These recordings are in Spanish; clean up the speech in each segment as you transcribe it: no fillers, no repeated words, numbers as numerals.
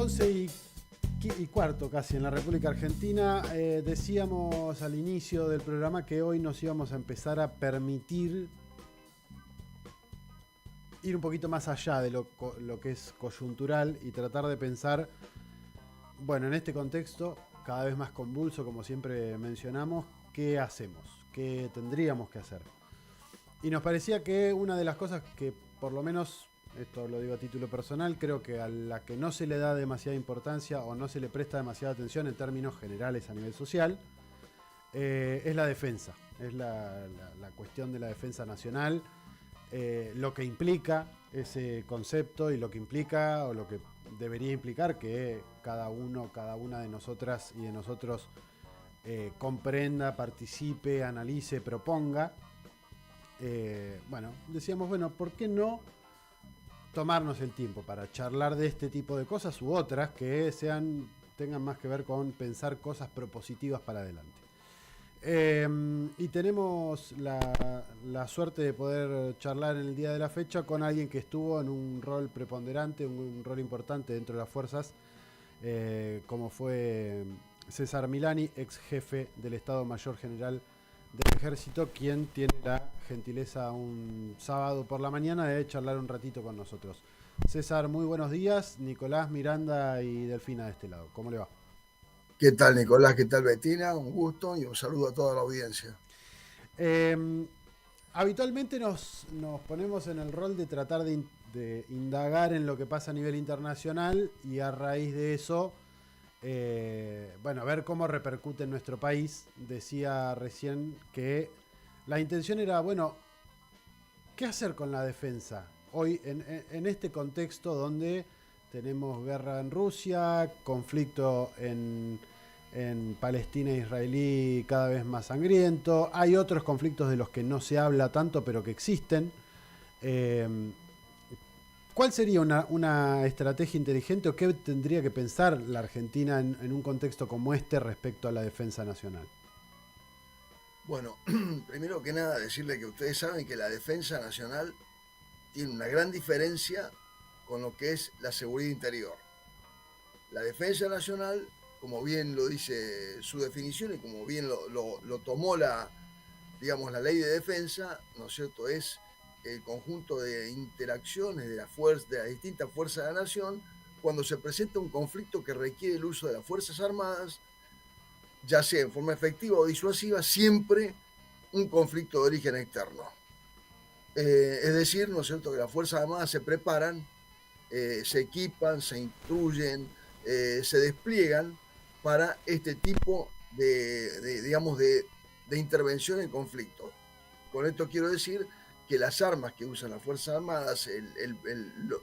11:15 casi en la República Argentina. Decíamos al inicio del programa que hoy nos íbamos a empezar a permitir ir un poquito más allá de lo que es coyuntural y tratar de pensar, bueno, en este contexto cada vez más convulso, como siempre mencionamos, ¿qué hacemos? ¿Qué tendríamos que hacer? Y nos parecía que una de las cosas que, por lo menos, esto lo digo a título personal, creo que a la que no se le da demasiada importancia o no se le presta demasiada atención en términos generales a nivel social, es la defensa. Es la cuestión de la defensa nacional, lo que implica ese concepto y lo que implica o lo que debería implicar que cada una de nosotras y de nosotros comprenda, participe, analice, proponga. Decíamos, ¿por qué no tomarnos el tiempo para charlar de este tipo de cosas u otras que tengan más que ver con pensar cosas propositivas para adelante? Y tenemos la suerte de poder charlar en el día de la fecha con alguien que estuvo en un rol preponderante, un rol importante dentro de las fuerzas, como fue César Milani, ex jefe del Estado Mayor General del Ejército, quien tiene la gentileza un sábado por la mañana de charlar un ratito con nosotros. César, muy buenos días. Nicolás, Miranda y Delfina de este lado. ¿Cómo le va? ¿Qué tal, Nicolás? ¿Qué tal, Bettina? Un gusto y un saludo a toda la audiencia. Habitualmente nos ponemos en el rol de tratar de indagar en lo que pasa a nivel internacional y a raíz de eso, ver cómo repercute en nuestro país. Decía recién que la intención era, ¿qué hacer con la defensa? Hoy, en este contexto donde tenemos guerra en Rusia, conflicto en Palestina e Israelí cada vez más sangriento. Hay otros conflictos de los que no se habla tanto, pero que existen. ¿Cuál sería una estrategia inteligente o qué tendría que pensar la Argentina en un contexto como este respecto a la defensa nacional? Bueno, primero que nada decirle que ustedes saben que la defensa nacional tiene una gran diferencia con lo que es la seguridad interior. La defensa nacional, como bien lo dice su definición y como bien lo tomó la ley de defensa, ¿no es cierto?, es el conjunto de interacciones de las distintas fuerzas de la nación cuando se presenta un conflicto que requiere el uso de las Fuerzas Armadas, ya sea en forma efectiva o disuasiva, siempre un conflicto de origen externo. Es decir, ¿no es cierto?, que las Fuerzas Armadas se preparan, se equipan, se instruyen, se despliegan para este tipo de intervención en conflictos. Con esto quiero decir que las armas que usan las Fuerzas Armadas,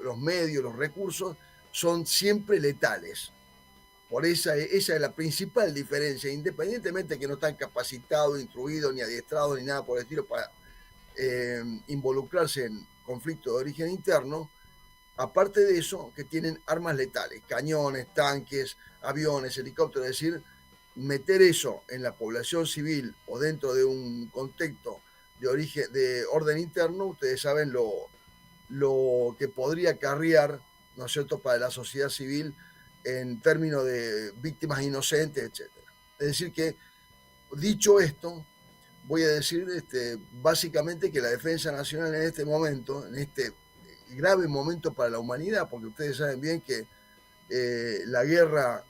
los medios, los recursos, son siempre letales. Por esa es la principal diferencia, independientemente de que no están capacitados, instruidos, ni adiestrados, ni nada por el estilo para involucrarse en conflictos de origen interno. Aparte de eso, que tienen armas letales, cañones, tanques, aviones, helicópteros, es decir, meter eso en la población civil o dentro de un contexto de orden interno, ustedes saben lo que podría acarrear, ¿no es cierto?, para la sociedad civil en términos de víctimas inocentes, etc. Es decir que, dicho esto, voy a decir básicamente que la defensa nacional en este momento, en este grave momento para la humanidad, porque ustedes saben bien que la guerra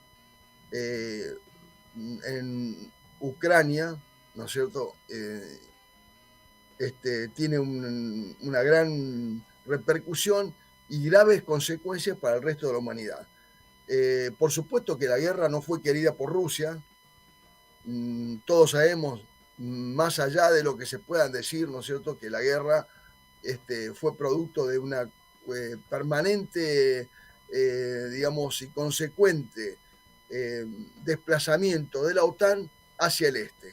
en Ucrania, ¿no es cierto?, tiene una gran repercusión y graves consecuencias para el resto de la humanidad. Por supuesto que la guerra no fue querida por Rusia. Todos sabemos, más allá de lo que se puedan decir, ¿no es cierto?, que la guerra fue producto de una permanente, y consecuente desplazamiento de la OTAN hacia el este.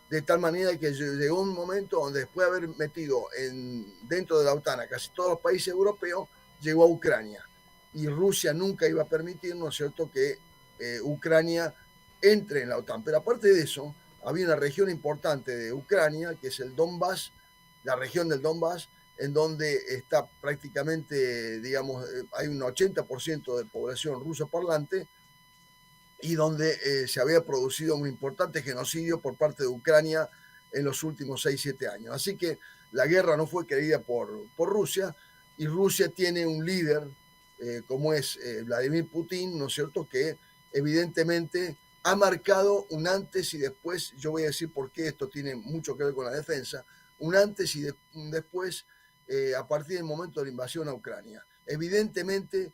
De tal manera que llegó un momento donde, después de haber metido dentro de la OTAN a casi todos los países europeos, llegó a Ucrania. Y Rusia nunca iba a permitir, ¿no es cierto?, que Ucrania entre en la OTAN. Pero aparte de eso, había una región importante de Ucrania, que es el Donbass, la región del Donbass, en donde está prácticamente, digamos, hay un 80% de población ruso parlante, y donde se había producido un importante genocidio por parte de Ucrania en los últimos 6-7 años. Así que la guerra no fue querida por Rusia, y Rusia tiene un líder como es Vladimir Putin, ¿no es cierto?, que evidentemente ha marcado un antes y después. Yo voy a decir por qué esto tiene mucho que ver con la defensa. Un antes y un después a partir del momento de la invasión a Ucrania. Evidentemente,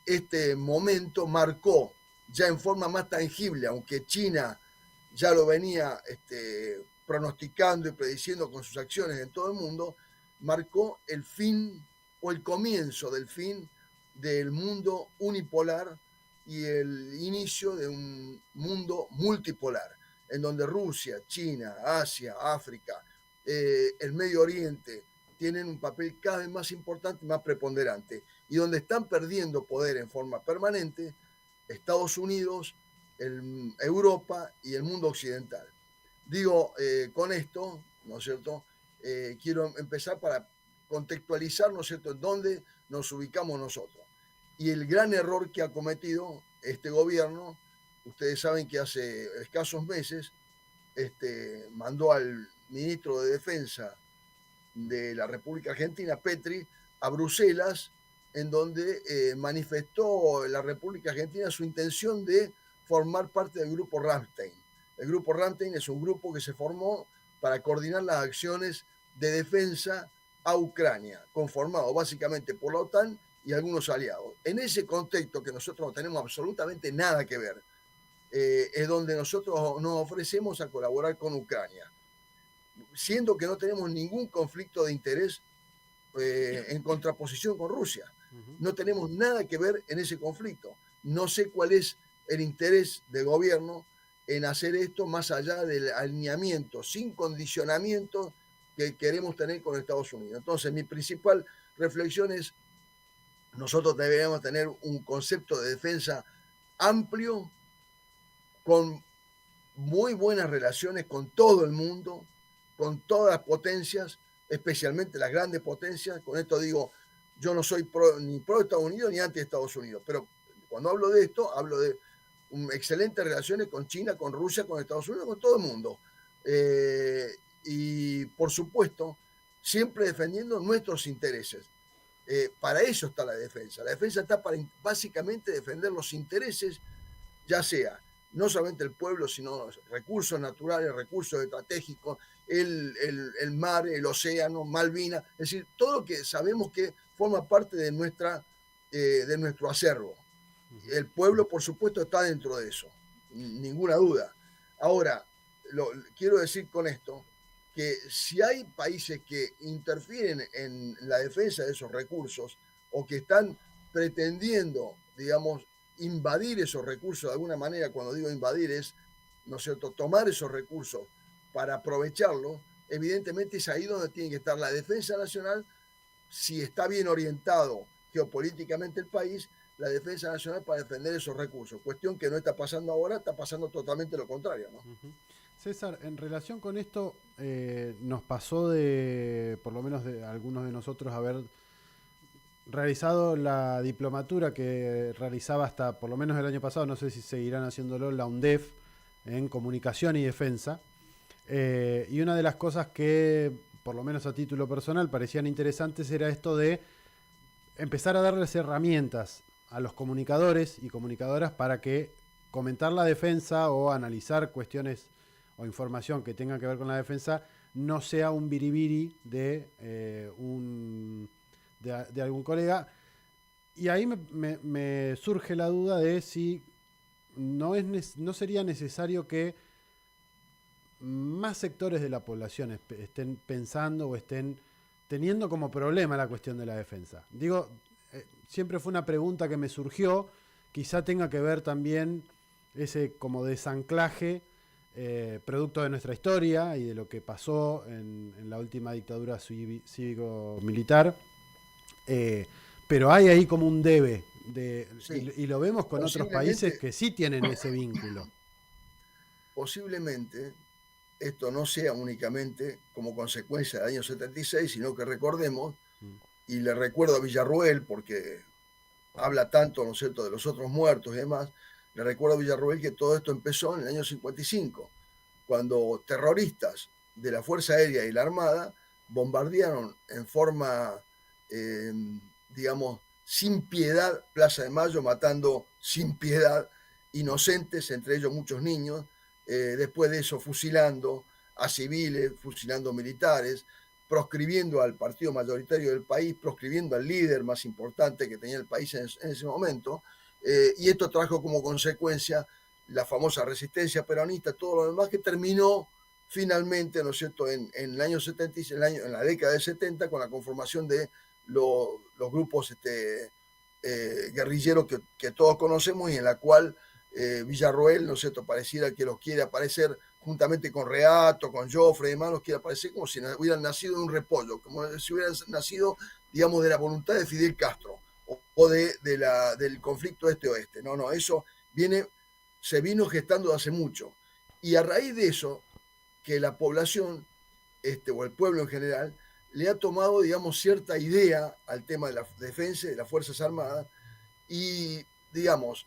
este momento marcó ya en forma más tangible, aunque China ya lo venía pronosticando y prediciendo con sus acciones en todo el mundo, marcó el fin o el comienzo del fin del mundo unipolar y el inicio de un mundo multipolar, en donde Rusia, China, Asia, África, el Medio Oriente tienen un papel cada vez más importante, más preponderante, y donde están perdiendo poder en forma permanente Estados Unidos, Europa y el mundo occidental. Digo, con esto, ¿no es cierto?, quiero empezar para contextualizar, ¿no es cierto?, en dónde nos ubicamos nosotros. Y el gran error que ha cometido este gobierno, ustedes saben que hace escasos meses mandó al ministro de Defensa de la República Argentina, Petri, a Bruselas, en donde manifestó la República Argentina su intención de formar parte del grupo Ramstein. El grupo Ramstein es un grupo que se formó para coordinar las acciones de defensa a Ucrania, conformado básicamente por la OTAN y algunos aliados. En ese contexto, que nosotros no tenemos absolutamente nada que ver, es donde nosotros nos ofrecemos a colaborar con Ucrania, siendo que no tenemos ningún conflicto de interés en contraposición con Rusia. No tenemos nada que ver en ese conflicto. No sé cuál es el interés del gobierno en hacer esto, más allá del alineamiento sin condicionamiento que queremos tener con Estados Unidos. Entonces, mi principal reflexión es: nosotros deberíamos tener un concepto de defensa amplio, con muy buenas relaciones con todo el mundo, con todas las potencias, especialmente las grandes potencias. Con esto digo, yo no soy ni pro Estados Unidos ni anti Estados Unidos, pero cuando hablo de esto, hablo de excelentes relaciones con China, con Rusia, con Estados Unidos, con todo el mundo. Y por supuesto, siempre defendiendo nuestros intereses. Para eso está la defensa. La defensa está para básicamente defender los intereses, ya sea no solamente el pueblo, sino los recursos naturales, recursos estratégicos, el mar, el océano, Malvinas, es decir, todo lo que sabemos que forma parte de nuestro acervo. El pueblo, por supuesto, está dentro de eso, ninguna duda. Ahora, quiero decir con esto que si hay países que interfieren en la defensa de esos recursos, o que están pretendiendo, digamos, invadir esos recursos de alguna manera. Cuando digo invadir es, ¿no es cierto?, tomar esos recursos para aprovecharlos. Evidentemente es ahí donde tiene que estar la defensa nacional. Si está bien orientado geopolíticamente el país, la defensa nacional para defender esos recursos. Cuestión que no está pasando ahora, está pasando totalmente lo contrario, ¿no? César, en relación con esto, nos pasó de, por lo menos de algunos de nosotros, haber realizado la diplomatura que realizaba hasta por lo menos el año pasado, no sé si seguirán haciéndolo, la UNDEF, en comunicación y defensa. Y una de las cosas que, por lo menos a título personal, parecían interesantes era esto de empezar a darles herramientas a los comunicadores y comunicadoras para que comentar la defensa o analizar cuestiones o información que tenga que ver con la defensa no sea un biribiri de de algún colega. Y ahí me surge la duda de si no sería necesario que más sectores de la población estén pensando o estén teniendo como problema la cuestión de la defensa. Digo, siempre fue una pregunta que me surgió, quizá tenga que ver también ese como desanclaje producto de nuestra historia y de lo que pasó en la última dictadura cívico-militar. Pero hay ahí como un debe sí, y lo vemos con otros países que sí tienen ese vínculo. Posiblemente esto no sea únicamente como consecuencia del año 76, sino que recordemos, y le recuerdo a Villarroel, porque habla tanto, ¿no es cierto?, de los otros muertos y demás, le recuerdo a Villarroel que todo esto empezó en el año 55, cuando terroristas de la Fuerza Aérea y la Armada bombardearon en forma, digamos, sin piedad Plaza de Mayo, matando sin piedad inocentes, entre ellos muchos niños, después de eso fusilando a civiles, fusilando militares, proscribiendo al partido mayoritario del país, proscribiendo al líder más importante que tenía el país en ese momento, y esto trajo como consecuencia la famosa resistencia peronista, todo lo demás que terminó finalmente, ¿no es cierto?, en el año 70, en la década del 70, con la conformación de los grupos guerrilleros que todos conocemos y en la cual Villarroel, ¿no es cierto?, pareciera que los quiere aparecer juntamente con Reato, con Joffre y demás, los quiere aparecer como si hubieran nacido de un repollo, como si hubieran nacido, digamos, de la voluntad de Fidel Castro o del conflicto este-oeste. No, eso se vino gestando hace mucho. Y a raíz de eso, que la población, o el pueblo en general, le ha tomado, digamos, cierta idea al tema de la defensa y de las Fuerzas Armadas. Y, digamos,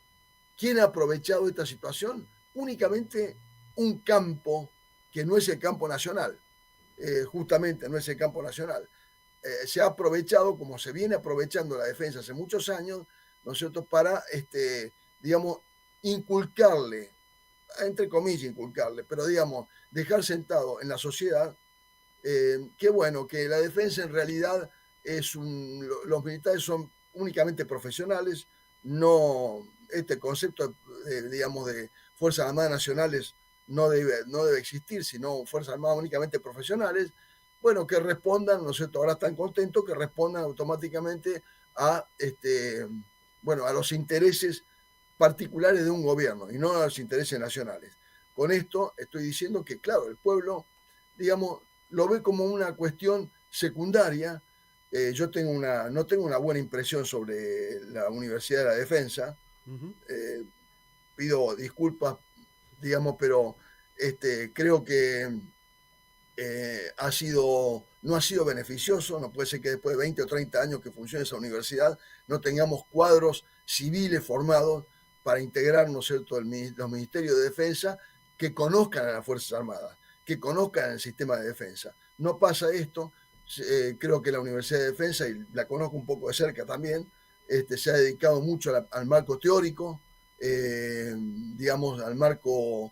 ¿quién ha aprovechado esta situación? Únicamente un campo que no es el campo nacional, justamente no es el campo nacional. Se ha aprovechado, como se viene aprovechando la defensa hace muchos años, ¿no es cierto?, para, digamos, inculcarle, entre comillas inculcarle, pero digamos, dejar sentado en la sociedad que bueno, que la defensa en realidad los militares son únicamente profesionales, no, este concepto, digamos, de Fuerzas Armadas Nacionales no debe existir, sino Fuerzas Armadas únicamente profesionales, bueno, que respondan, ¿no es cierto?, ahora están contentos, que respondan automáticamente a, bueno, a los intereses particulares de un gobierno y no a los intereses nacionales. Con esto estoy diciendo que, claro, el pueblo, digamos, lo ve como una cuestión secundaria. Yo no tengo una buena impresión sobre la Universidad de la Defensa. Pido disculpas, digamos, pero creo que no ha sido beneficioso. No puede ser que después de 20 o 30 años que funcione esa universidad no tengamos cuadros civiles formados para integrar, ¿no es cierto?, los ministerios de defensa que conozcan a las Fuerzas Armadas, que conozcan el sistema de defensa. No pasa esto. Creo que la Universidad de Defensa, y la conozco un poco de cerca también, se ha dedicado mucho al marco teórico, digamos, al marco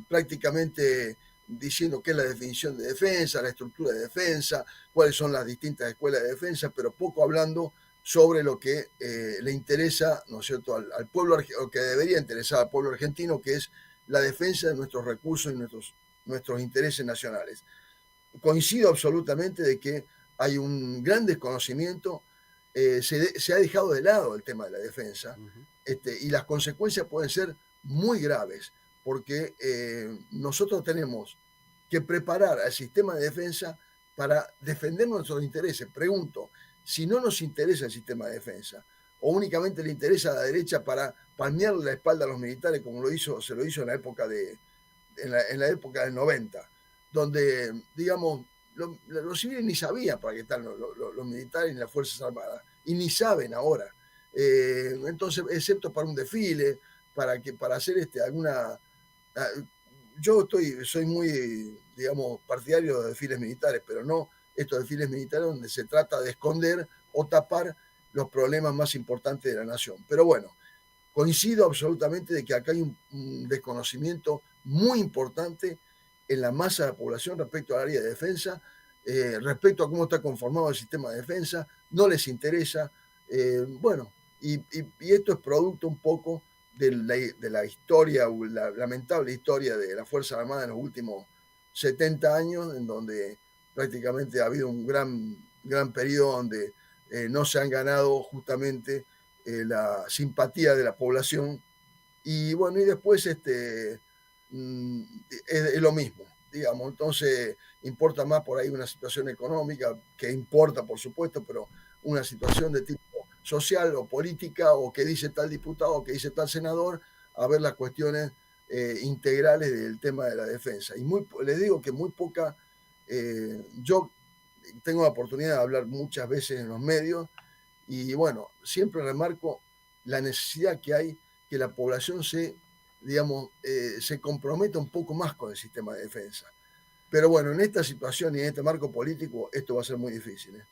prácticamente diciendo qué es la definición de defensa, la estructura de defensa, cuáles son las distintas escuelas de defensa, pero poco hablando sobre lo que le interesa, ¿no es cierto?, al pueblo, o que debería interesar al pueblo argentino, que es la defensa de nuestros recursos y nuestros intereses nacionales. Coincido absolutamente de que hay un gran desconocimiento, se ha dejado de lado el tema de la defensa, y las consecuencias pueden ser muy graves, porque nosotros tenemos que preparar al sistema de defensa para defender nuestros intereses. Pregunto, si no nos interesa el sistema de defensa, o únicamente le interesa a la derecha para palmearle la espalda a los militares, como se lo hizo en la época en la época del 90, donde, digamos, los civiles ni sabían para qué están los militares ni las Fuerzas Armadas, y ni saben ahora. Entonces, excepto para un desfile, para hacer alguna... Yo soy muy, digamos, partidario de desfiles militares, pero no estos desfiles militares donde se trata de esconder o tapar los problemas más importantes de la nación. Pero bueno, coincido absolutamente de que acá hay un desconocimiento muy importante en la masa de la población respecto al área de defensa, respecto a cómo está conformado el sistema de defensa, no les interesa. Bueno, y esto es producto un poco de la historia, la lamentable historia de la Fuerza Armada en los últimos 70 años, en donde prácticamente ha habido un gran periodo donde no se han ganado justamente la simpatía de la población. Y bueno, y después es lo mismo, digamos. Entonces importa más por ahí una situación económica, que importa por supuesto, pero una situación de tipo social o política, o que dice tal diputado, o que dice tal senador, a ver las cuestiones integrales del tema de la defensa. Y les digo que muy poca, yo tengo la oportunidad de hablar muchas veces en los medios y bueno, siempre remarco la necesidad que hay que la población se comprometa un poco más con el sistema de defensa. Pero bueno, en esta situación y en este marco político esto va a ser muy difícil.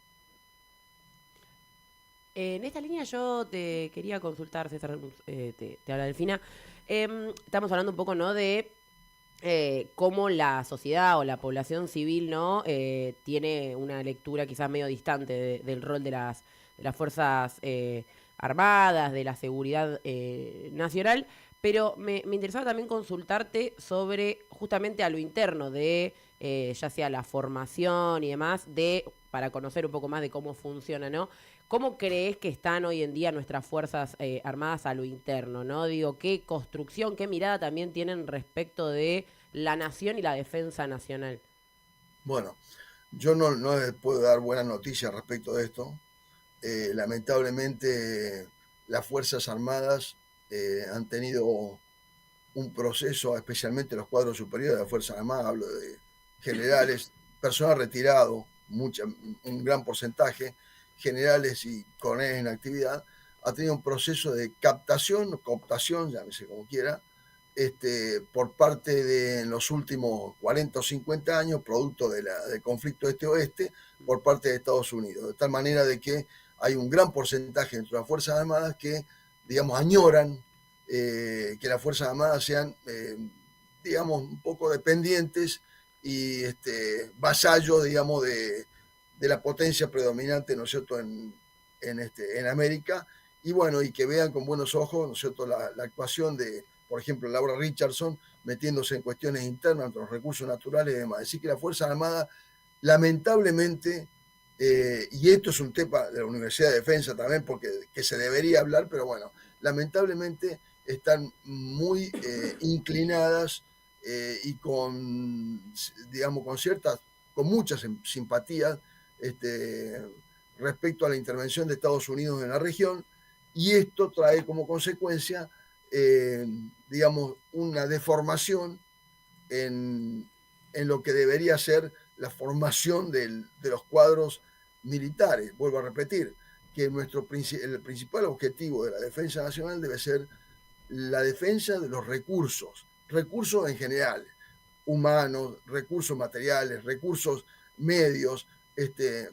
En esta línea yo te quería consultar, César, te habla Delfina. Estamos hablando un poco, ¿no?, de cómo la sociedad o la población civil, ¿no?, tiene una lectura quizás medio distante del rol de las fuerzas armadas, de la seguridad nacional, pero me interesaba también consultarte sobre justamente a lo interno de ya sea la formación y demás, para conocer un poco más de cómo funciona, ¿no? ¿Cómo crees que están hoy en día nuestras fuerzas armadas a lo interno, ¿no? Digo, ¿qué construcción, qué mirada también tienen respecto de la nación y la defensa nacional? Bueno, yo no les puedo dar buenas noticias respecto de esto. Lamentablemente, las Fuerzas Armadas han tenido un proceso, especialmente los cuadros superiores de las Fuerzas Armadas, hablo de generales, personal retirado, un gran porcentaje, generales y coroneles en actividad, ha tenido un proceso de captación, cooptación, llámese como quiera, por parte de en los últimos 40 o 50 años, producto del conflicto este-oeste, por parte de Estados Unidos. De tal manera de que hay un gran porcentaje entre las Fuerzas Armadas que, digamos, añoran que las Fuerzas Armadas sean, digamos, un poco dependientes y vasallos, digamos, de la potencia predominante, ¿no es cierto?, en América, y bueno, y que vean con buenos ojos, ¿no es cierto?, la actuación de, por ejemplo, Laura Richardson, metiéndose en cuestiones internas entre los recursos naturales y demás. Así que las Fuerzas Armadas, lamentablemente, y esto es un tema de la Universidad de Defensa también, porque que se debería hablar, pero bueno, lamentablemente están muy inclinadas y digamos, con muchas simpatías respecto a la intervención de Estados Unidos en la región, y esto trae como consecuencia, digamos, una deformación en lo que debería ser la formación de los cuadros militares. Vuelvo a repetir que el principal objetivo de la defensa nacional debe ser la defensa de los recursos en general, humanos, recursos materiales, recursos medios,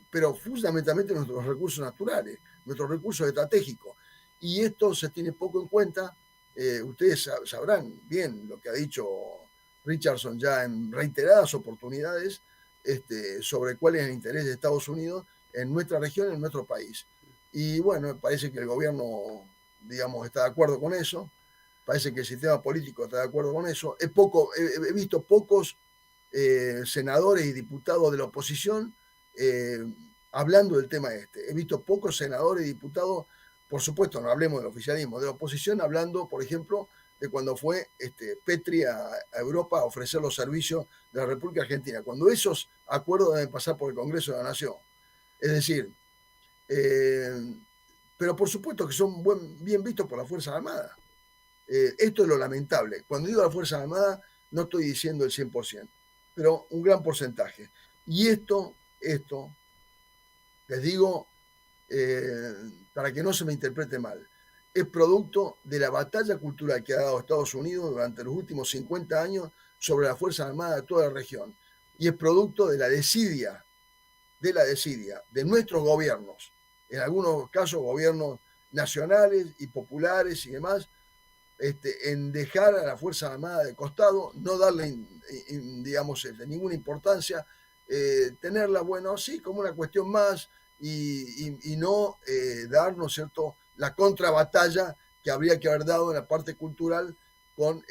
pero fundamentalmente nuestros recursos naturales, nuestros recursos estratégicos. Y esto se tiene poco en cuenta. Ustedes sabrán bien lo que ha dicho Richardson ya en reiteradas oportunidades sobre cuál es el interés de Estados Unidos en nuestra región, en nuestro país. Y bueno, parece que el gobierno, digamos, está de acuerdo con eso. Parece que el sistema político está de acuerdo con eso. He visto pocos senadores y diputados de la oposición hablando del tema este. He visto pocos senadores y diputados, por supuesto, no hablemos del oficialismo, de la oposición hablando, por ejemplo, de cuando fue Petri a Europa a ofrecer los servicios de la República Argentina, cuando esos acuerdos deben pasar por el Congreso de la Nación. Es decir, pero por supuesto que son bien vistos por las Fuerzas Armadas. Esto es lo lamentable. Cuando digo la Fuerza Armada, no estoy diciendo el 100%, pero un gran porcentaje. Y esto les digo, para que no se me interprete mal, es producto de la batalla cultural que ha dado Estados Unidos durante los últimos 50 años sobre las Fuerzas Armadas de toda la región. Y es producto de la desidia de nuestros gobiernos, en algunos casos gobiernos nacionales y populares y demás, en dejar a la Fuerza Armada de costado, no darle, digamos, ninguna importancia, tenerla, bueno, sí, como una cuestión más y no dar, ¿no es cierto?, la contrabatalla que habría que haber dado en la parte cultural con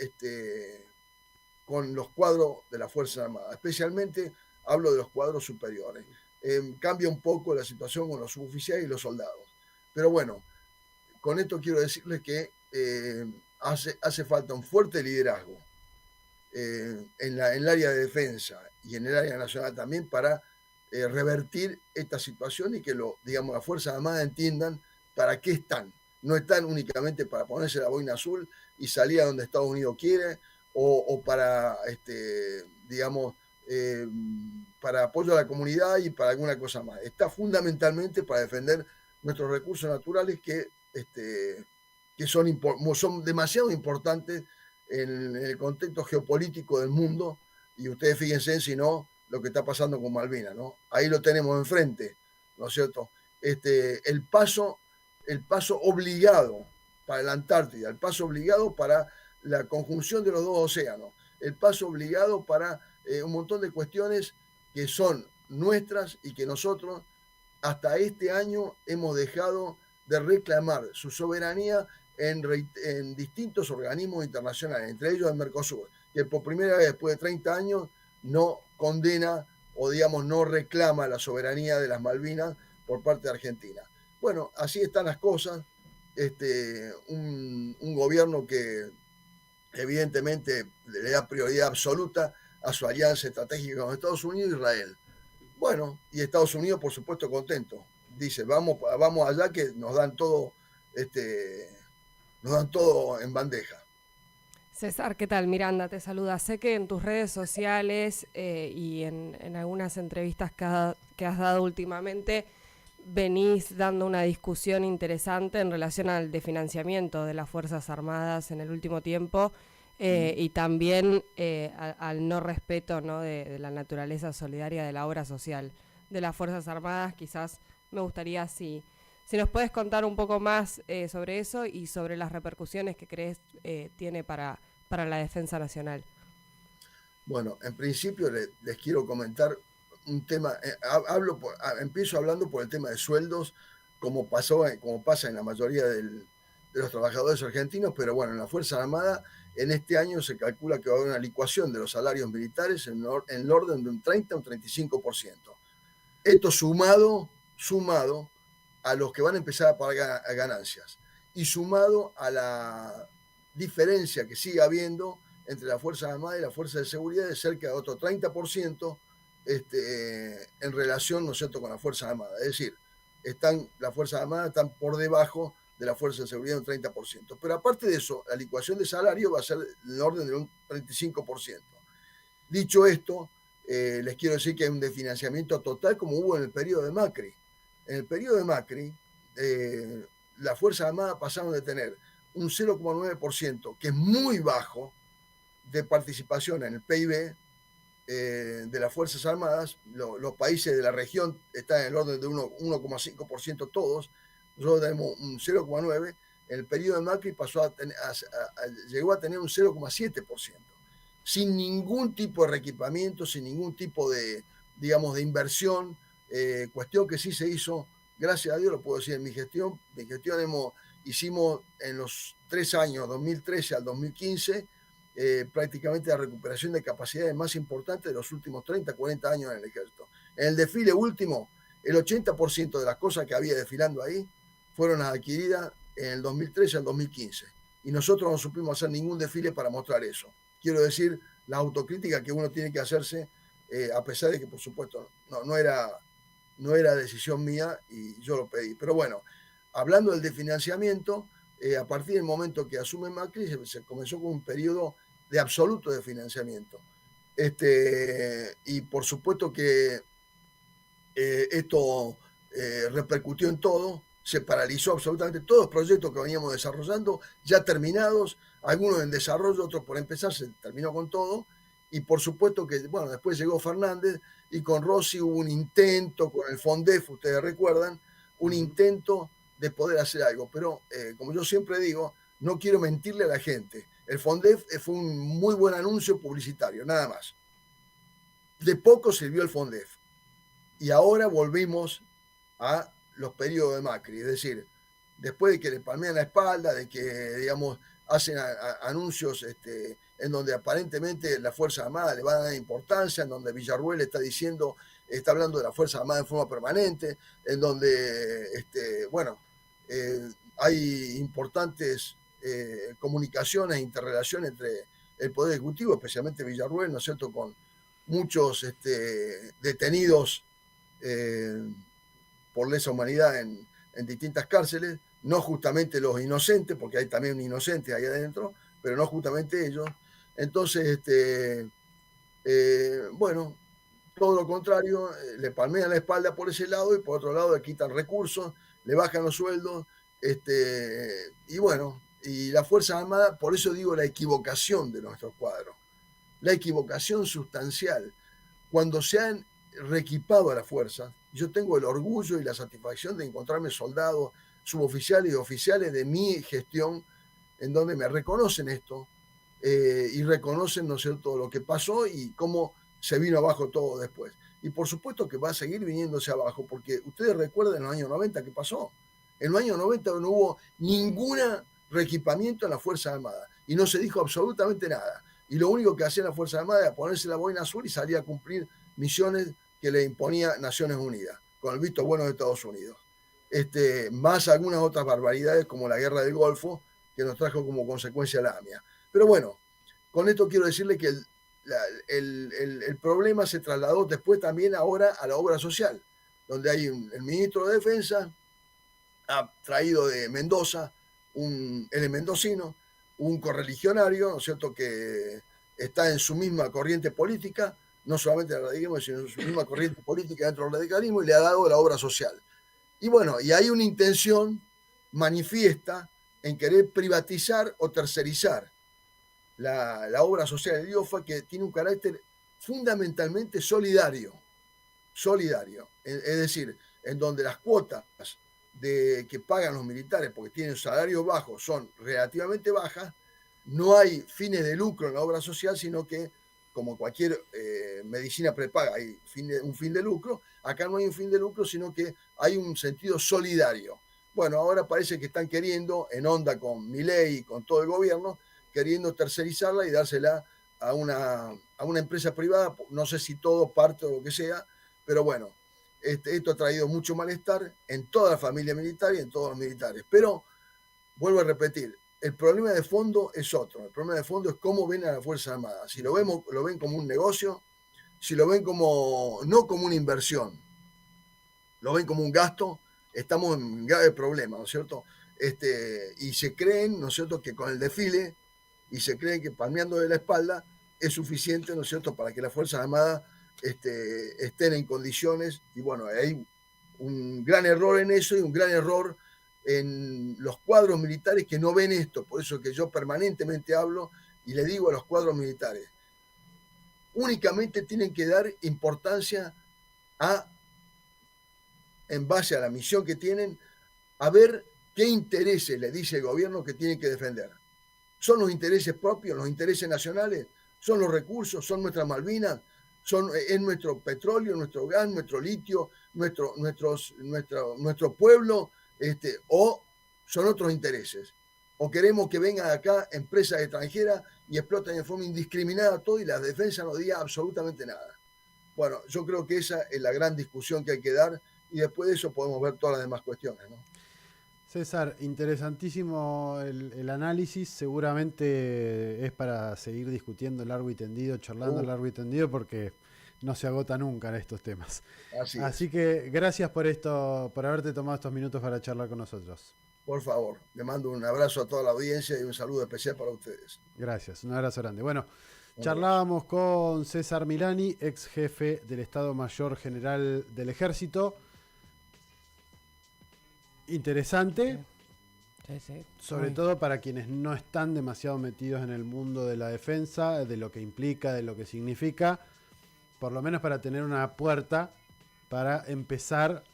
los cuadros de la Fuerza Armada. Especialmente hablo de los cuadros superiores. Cambia un poco la situación con los suboficiales y los soldados. Pero bueno, con esto quiero decirles que hace falta un fuerte liderazgo en el área de defensa y en el área nacional también para revertir esta situación y que digamos, las Fuerzas Armadas entiendan para qué están. No están únicamente para ponerse la boina azul y salir a donde Estados Unidos quiere o para, digamos, para apoyo a la comunidad y para alguna cosa más. Está fundamentalmente para defender nuestros recursos naturales que son demasiado importantes en el contexto geopolítico del mundo. Y ustedes fíjense, si no, lo que está pasando con Malvinas, ¿no? Ahí lo tenemos enfrente, ¿no es cierto? El paso obligado para la Antártida, el paso obligado para la conjunción de los dos océanos, el paso obligado para un montón de cuestiones que son nuestras y que nosotros hasta este año hemos dejado de reclamar su soberanía en distintos organismos internacionales, entre ellos el Mercosur, que por primera vez después de 30 años no condena o digamos no reclama la soberanía de las Malvinas por parte de Argentina. Bueno, así están las cosas. Un gobierno que evidentemente le da prioridad absoluta a su alianza estratégica con Estados Unidos e Israel. Bueno, y Estados Unidos, por supuesto, contento. Dice, vamos allá que nos dan todo en bandeja. César, ¿qué tal? Miranda te saluda. Sé que en tus redes sociales y en algunas entrevistas que has dado últimamente venís dando una discusión interesante en relación al desfinanciamiento de las Fuerzas Armadas en el último tiempo y también al no respeto, ¿no? de la naturaleza solidaria de la obra social de las Fuerzas Armadas. Quizás me gustaría si nos puedes contar un poco más sobre eso y sobre las repercusiones que crees tiene para la defensa nacional. Bueno, en principio les quiero comentar un tema. Empiezo hablando por el tema de sueldos, como pasa en la mayoría de los trabajadores argentinos, pero bueno, en la Fuerza Armada en este año se calcula que va a haber una licuación de los salarios militares en el orden de un 30 o un 35%. Esto sumado a los que van a empezar a pagar ganancias y sumado a la diferencia que sigue habiendo entre la Fuerza Armada y la Fuerza de Seguridad de cerca de otro 30% en relación, ¿no es cierto?, con la Fuerza Armada. Es decir, las Fuerzas Armadas están por debajo de la Fuerza de Seguridad un 30%. Pero aparte de eso, la licuación de salario va a ser en el orden de un 35%. Dicho esto, les quiero decir que hay un desfinanciamiento total como hubo en el periodo de Macri. En el periodo de Macri, las Fuerzas Armadas pasaron de tener un 0,9%, que es muy bajo, de participación en el PIB de las Fuerzas Armadas. Los países de la región están en el orden de 1,5% todos. Nosotros tenemos un 0,9%. En el periodo de Macri llegó a tener un 0,7%. Sin ningún tipo de reequipamiento, sin ningún tipo de, digamos, de inversión, cuestión que sí se hizo, gracias a Dios, lo puedo decir en mi gestión. Hicimos en los 3 años, 2013 al 2015, prácticamente la recuperación de capacidades más importante de los últimos 30, 40 años en el ejército. En el desfile último, el 80% de las cosas que había desfilando ahí fueron adquiridas en el 2013 al 2015. Y nosotros no supimos hacer ningún desfile para mostrar eso. Quiero decir, la autocrítica que uno tiene que hacerse, a pesar de que, por supuesto, no era decisión mía y yo lo pedí. Pero bueno, hablando del desfinanciamiento, a partir del momento que asume Macri, se comenzó con un periodo de absoluto desfinanciamiento. Y por supuesto que esto repercutió en todo, se paralizó absolutamente todos los proyectos que veníamos desarrollando, ya terminados, algunos en desarrollo, otros por empezar, se terminó con todo. Y por supuesto que, bueno, después llegó Fernández y con Rossi hubo un intento, con el FONDEF, ustedes recuerdan, un intento de poder hacer algo. Pero, como yo siempre digo, no quiero mentirle a la gente. El FONDEF fue un muy buen anuncio publicitario, nada más. De poco sirvió el FONDEF. Y ahora volvimos a los periodos de Macri. Es decir, después de que le palmean la espalda, de que, digamos, hacen anuncios en donde aparentemente la Fuerza Armada le va a dar importancia, en donde Villarruel está hablando de la Fuerza Armada en forma permanente, en donde, hay importantes comunicaciones, interrelaciones entre el Poder Ejecutivo, especialmente Villarruel, ¿no es cierto?, con muchos detenidos por lesa humanidad en distintas cárceles, no justamente los inocentes, porque hay también inocentes ahí adentro, pero no justamente ellos. Entonces, bueno, todo lo contrario, le palmean la espalda por ese lado y por otro lado le quitan recursos, le bajan los sueldos, y bueno, y las Fuerzas Armadas, por eso digo la equivocación de nuestros cuadros, la equivocación sustancial. Cuando se han reequipado a las fuerzas, yo tengo el orgullo y la satisfacción de encontrarme soldados, suboficiales y oficiales de mi gestión, en donde me reconocen esto, y reconocen, ¿no es cierto?, lo que pasó y cómo se vino abajo todo después. Y por supuesto que va a seguir viniéndose abajo, porque ustedes recuerdan en los años 90 qué pasó. En los años 90 no hubo ningún reequipamiento en las Fuerzas Armadas y no se dijo absolutamente nada. Y lo único que hacían las Fuerzas Armadas era ponerse la boina azul y salir a cumplir misiones que le imponía Naciones Unidas, con el visto bueno de Estados Unidos. Más algunas otras barbaridades como la guerra del Golfo, que nos trajo como consecuencia la AMIA. Pero bueno, con esto quiero decirle que el problema se trasladó después también ahora a la obra social, donde hay el ministro de Defensa ha traído de Mendoza, él es mendocino, un correligionario, ¿no es cierto?, que está en su misma corriente política, no solamente en el radicalismo, sino en su misma corriente política dentro del radicalismo, y le ha dado la obra social. Y bueno, y hay una intención manifiesta en querer privatizar o tercerizar la obra social de IOFA, que tiene un carácter fundamentalmente solidario. Es decir, en donde las cuotas que pagan los militares porque tienen salarios bajos son relativamente bajas, no hay fines de lucro en la obra social, sino que, como cualquier medicina prepaga, hay un fin de lucro. Acá no hay un fin de lucro, sino que hay un sentido solidario. Bueno, ahora parece que están queriendo, en onda con Milei y con todo el gobierno, queriendo tercerizarla y dársela a una empresa privada, no sé si todo, parte o lo que sea, pero bueno, esto ha traído mucho malestar en toda la familia militar y en todos los militares. Pero, vuelvo a repetir, el problema de fondo es otro. El problema de fondo es cómo ven a las Fuerzas Armadas. Si lo ven como un negocio, si lo ven no como una inversión, lo ven como un gasto, estamos en un grave problema, ¿no es cierto? Y se creen, ¿no es cierto?, que con el desfile, y se creen que palmeando de la espalda es suficiente, ¿no es cierto?, para que las Fuerzas Armadas estén en condiciones. Y bueno, hay un gran error en eso y un gran error en los cuadros militares que no ven esto. Por eso que yo permanentemente hablo y le digo a los cuadros militares, únicamente tienen que dar importancia en base a la misión que tienen, a ver qué intereses le dice el gobierno que tienen que defender. ¿Son los intereses propios, los intereses nacionales? ¿Son los recursos? ¿Son nuestras Malvinas? ¿Es nuestro petróleo, nuestro gas, nuestro litio, nuestro pueblo? ¿O son otros intereses? ¿O queremos que vengan acá empresas extranjeras y exploten de forma indiscriminada todo y la defensa no diga absolutamente nada? Bueno, yo creo que esa es la gran discusión que hay que dar y después de eso podemos ver todas las demás cuestiones, ¿no? César, interesantísimo el análisis. Seguramente es para seguir discutiendo largo y tendido, charlando largo y tendido, porque no se agota nunca en estos temas. Así que gracias por haberte tomado estos minutos para charlar con nosotros. Por favor, le mando un abrazo a toda la audiencia y un saludo especial para ustedes. Gracias, un abrazo grande. Bueno, charlábamos con César Milani, ex jefe del Estado Mayor General del Ejército. Interesante, sí. Sobre todo para quienes no están demasiado metidos en el mundo de la defensa, de lo que implica, de lo que significa, por lo menos para tener una puerta para empezar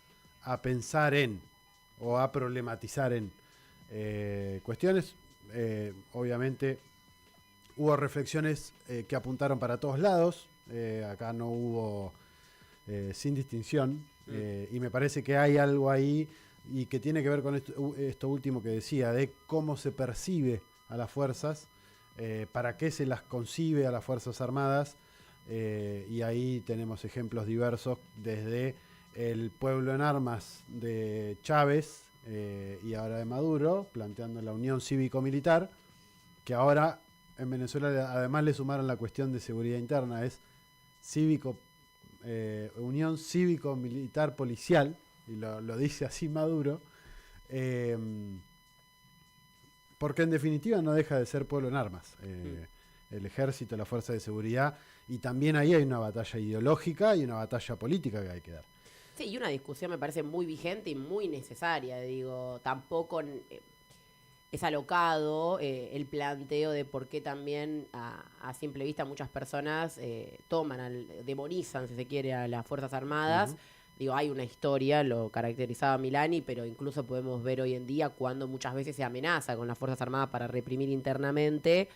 a pensar o a problematizar en cuestiones. Obviamente hubo reflexiones que apuntaron para todos lados, acá no hubo sin distinción, y me parece que hay algo ahí y que tiene que ver con esto último que decía, de cómo se percibe a las fuerzas, para qué se las concibe a las Fuerzas Armadas, y ahí tenemos ejemplos diversos, desde el pueblo en armas de Chávez y ahora de Maduro, planteando la unión cívico-militar, que ahora en Venezuela además le sumaron la cuestión de seguridad interna, es unión cívico-militar policial, y lo dice así Maduro, porque en definitiva no deja de ser pueblo en armas. el ejército, la fuerza de seguridad, y también ahí hay una batalla ideológica y una batalla política que hay que dar. Sí, y una discusión me parece muy vigente y muy necesaria, digo, tampoco es alocado el planteo de por qué también a simple vista muchas personas demonizan, si se quiere, a las Fuerzas Armadas. Uh-huh. Digo, hay una historia, lo caracterizaba Milani, pero incluso podemos ver hoy en día cuando muchas veces se amenaza con las Fuerzas Armadas para reprimir internamente.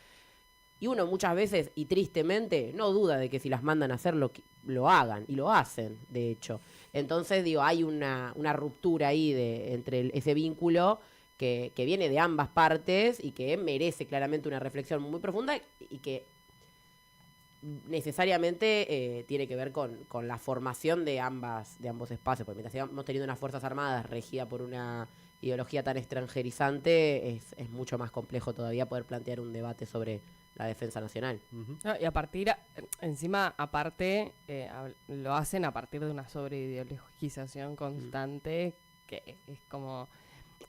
Y uno muchas veces, y tristemente, no duda de que si las mandan a hacer lo hagan, y lo hacen, de hecho. Entonces, digo, hay una ruptura ahí entre ese vínculo que viene de ambas partes y que merece claramente una reflexión muy profunda y que necesariamente tiene que ver con la formación de ambos espacios. Porque mientras sigamos teniendo unas Fuerzas Armadas regidas por una ideología tan extranjerizante, es mucho más complejo todavía poder plantear un debate sobre la defensa nacional. Uh-huh. Encima, aparte, lo hacen a partir de una sobreideologización constante, que es como...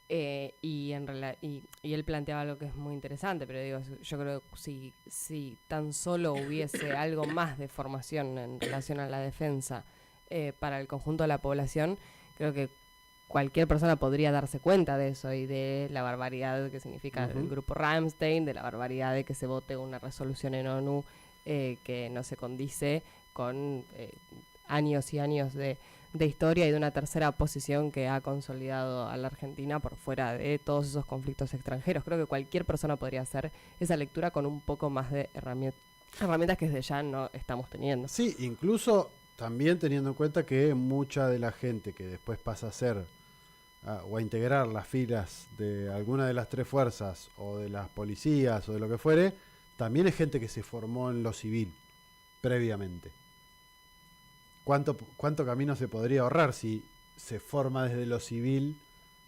y él planteaba algo que es muy interesante, pero digo, yo creo que si tan solo hubiese algo más de formación en relación a la defensa para el conjunto de la población, creo que cualquier persona podría darse cuenta de eso y de la barbaridad que significa el grupo Ramstein, de la barbaridad de que se vote una resolución en ONU que no se condice con años y años de historia y de una tercera posición que ha consolidado a la Argentina por fuera de todos esos conflictos extranjeros. Creo que cualquier persona podría hacer esa lectura con un poco más de herramientas que desde ya no estamos teniendo. Sí, incluso también teniendo en cuenta que mucha de la gente que después pasa a ser o a integrar las filas de alguna de las tres fuerzas o de las policías o de lo que fuere, también es gente que se formó en lo civil previamente. ¿Cuánto camino se podría ahorrar si se forma desde lo civil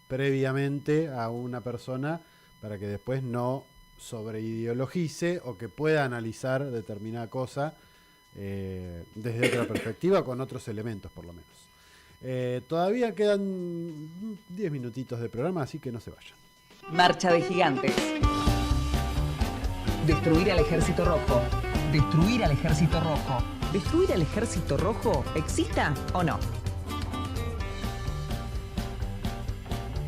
previamente a una persona para que después no sobreideologice o que pueda analizar determinada cosa desde otra perspectiva, con otros elementos por lo menos? Todavía quedan 10 minutitos de programa, así que no se vayan. Marcha de gigantes. Destruir al Ejército Rojo. Destruir al Ejército Rojo. ¿Destruir al Ejército Rojo exista o no?